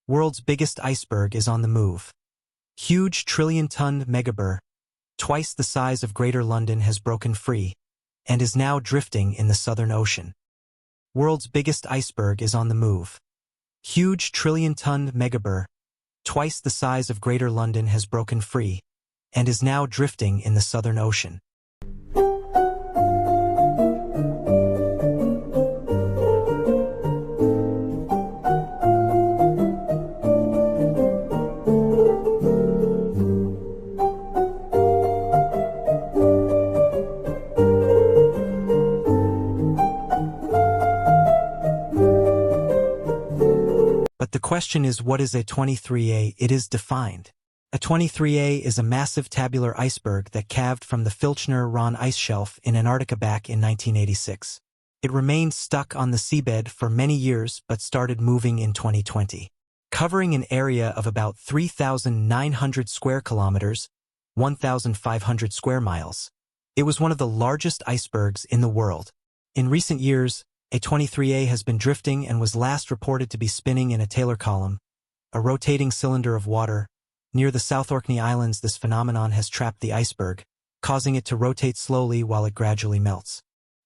World's biggest iceberg is on the move. Huge trillion-ton megaburr, twice the size of Greater London, has broken free and is now drifting in the Southern Ocean. World's biggest iceberg is on the move. Huge trillion-ton megaburr, twice the size of Greater London, has broken free and is now drifting in the Southern Ocean. But the question is, what is a 23A? It is defined. A 23A is a massive tabular iceberg that calved from the Filchner-Ronne ice shelf in Antarctica back in 1986. It remained stuck on the seabed for many years but started moving in 2020. Covering an area of about 3,900 square kilometers, 1,500 square miles. It was one of the largest icebergs in the world. In recent years, a 23A has been drifting and was last reported to be spinning in a Taylor column, a rotating cylinder of water. Near the South Orkney Islands, this phenomenon has trapped the iceberg, causing it to rotate slowly while it gradually melts.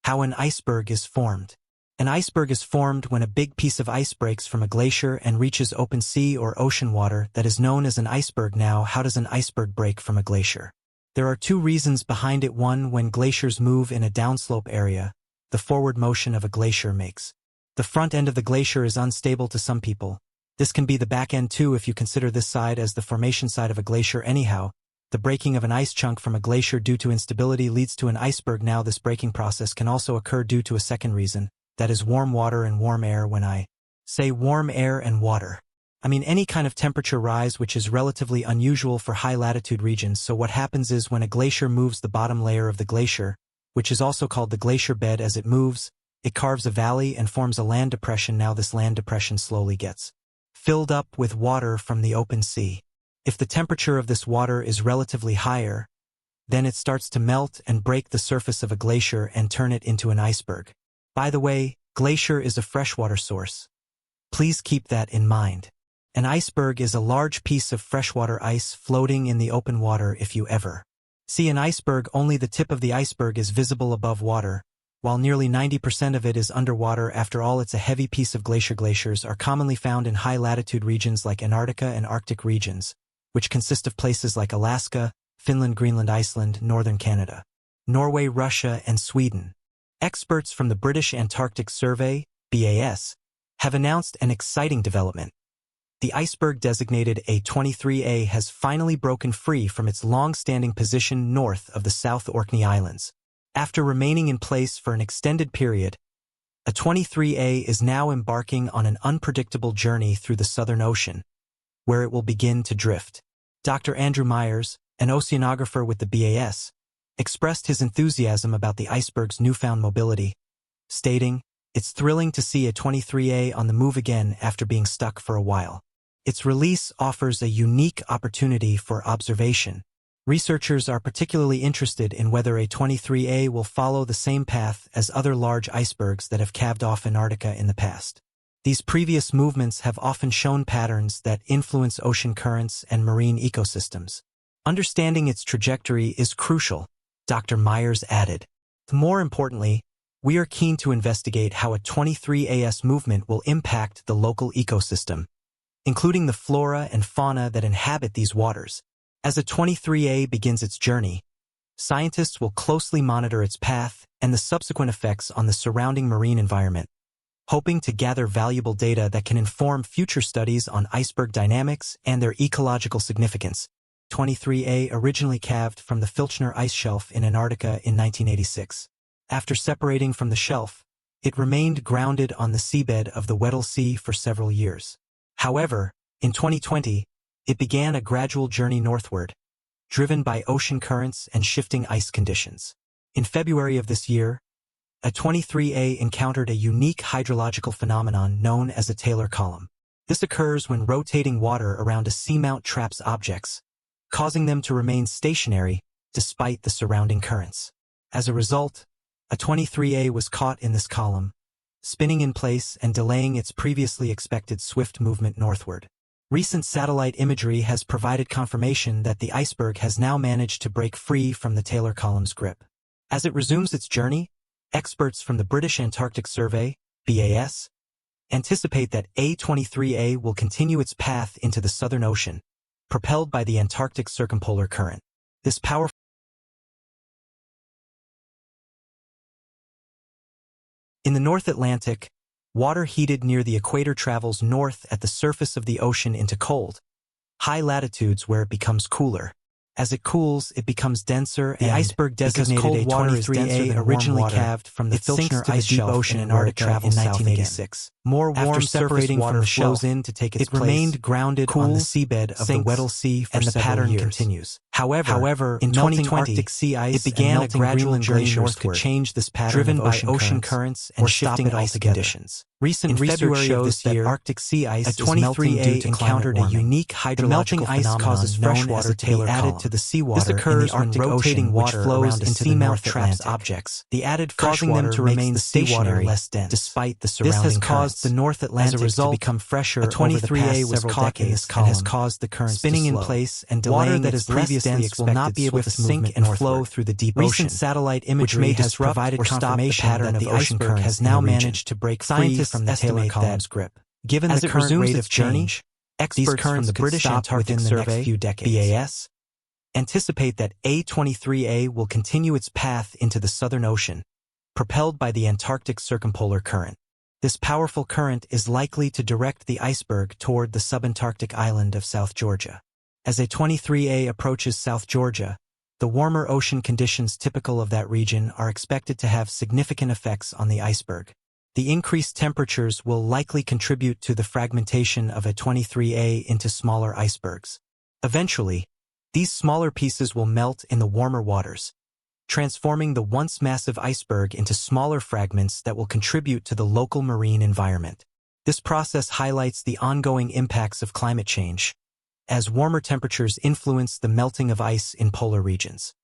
How an iceberg is formed. An iceberg is formed when a big piece of ice breaks from a glacier and reaches open sea or ocean water that is known as an iceberg. Now, how does an iceberg break from a glacier? There are two reasons behind it. One, when glaciers move in a downslope area, the forward motion of a glacier makes the front end of the glacier is unstable to some people. This can be the back end too if you consider this side as the formation side of a glacier. Anyhow, the breaking of an ice chunk from a glacier due to instability leads to an iceberg. Now, this breaking process can also occur due to a second reason, that is warm water and warm air. When I say warm air and water, I mean any kind of temperature rise, which is relatively unusual for high-latitude regions. So what happens is, when a glacier moves, the bottom layer of the glacier, which is also called the glacier bed, as it moves, it carves a valley and forms a land depression. Now, this land depression slowly gets filled up with water from the open sea. If the temperature of this water is relatively higher, then it starts to melt and break the surface of a glacier and turn it into an iceberg. By the way, glacier is a freshwater source. Please keep that in mind. An iceberg is a large piece of freshwater ice floating in the open water. If you ever see an iceberg, only the tip of the iceberg is visible above water, while nearly 90% of it is underwater. After all, it's a heavy piece of glacier. Glaciers are commonly found in high-latitude regions like Antarctica and Arctic regions, which consist of places like Alaska, Finland, Greenland, Iceland, northern Canada, Norway, Russia, and Sweden. Experts from the British Antarctic Survey, BAS, have announced an exciting development. The iceberg designated A23A has finally broken free from its long-standing position north of the South Orkney Islands. After remaining in place for an extended period, A23A is now embarking on an unpredictable journey through the Southern Ocean, where it will begin to drift. Dr. Andrew Myers, an oceanographer with the BAS, expressed his enthusiasm about the iceberg's newfound mobility, stating, "It's thrilling to see A23A on the move again after being stuck for a while. Its release offers a unique opportunity for observation. Researchers are particularly interested in whether A23A will follow the same path as other large icebergs that have calved off Antarctica in the past. These previous movements have often shown patterns that influence ocean currents and marine ecosystems. Understanding its trajectory is crucial," Dr. Myers added. More importantly, we are keen to investigate how a 23AS movement will impact the local ecosystem, including the flora and fauna that inhabit these waters. As a 23A begins its journey, scientists will closely monitor its path and the subsequent effects on the surrounding marine environment, hoping to gather valuable data that can inform future studies on iceberg dynamics and their ecological significance. 23A originally calved from the Filchner ice shelf in Antarctica in 1986. After separating from the shelf, it remained grounded on the seabed of the Weddell Sea for several years. However, in 2020, it began a gradual journey northward, driven by ocean currents and shifting ice conditions. In February of this year, A23A encountered a unique hydrological phenomenon known as a Taylor column. This occurs when rotating water around a seamount traps objects, causing them to remain stationary despite the surrounding currents. As a result, A23A was caught in this column, spinning in place and delaying its previously expected swift movement northward. Recent satellite imagery has provided confirmation that the iceberg has now managed to break free from the Taylor Column's grip. As it resumes its journey, experts from the British Antarctic Survey, BAS, anticipate that A23A will continue its path into the Southern Ocean, propelled by the Antarctic circumpolar current. This powerful In the North Atlantic, water heated near the equator travels north at the surface of the ocean into cold, high latitudes where it becomes cooler. As it cools, it becomes denser, and the iceberg designated A23A originally calved from the Filchner ice shelf in Antarctica in 1986. More warm separating water flows in to take its place. It remained grounded on the seabed of the Weddell Sea for several years. And the pattern continues. However, in 2020, Arctic sea ice it began a gradual journey northward, could change this pattern driven by ocean currents and shifting ice conditions. Recent research shows that Arctic sea ice is melting due to encountered a unique hydrological phenomenon causes fresh water to be added to the seawater. This occurs when rotating water flows into the North Atlantic objects. The added fresh water to remain the seawater less dense, despite the surrounding currents. This has caused the North Atlantic to become fresher over the past several decades and has caused the currents spinning in place and delaying that is previously dense will not be able to sink and flow through the deep ocean. Recent satellite imagery has provided confirmation that the iceberg has now managed to break free from the Taylor Column's grip. Given the current rate of change, experts from the British Antarctic Survey, BAS, anticipate that A23A will continue its path into the Southern Ocean, propelled by the Antarctic circumpolar current. This powerful current is likely to direct the iceberg toward the subantarctic island of South Georgia. As A23A approaches South Georgia, the warmer ocean conditions typical of that region are expected to have significant effects on the iceberg. The increased temperatures will likely contribute to the fragmentation of A23A into smaller icebergs. Eventually, these smaller pieces will melt in the warmer waters, transforming the once massive iceberg into smaller fragments that will contribute to the local marine environment. This process highlights the ongoing impacts of climate change, as warmer temperatures influence the melting of ice in polar regions.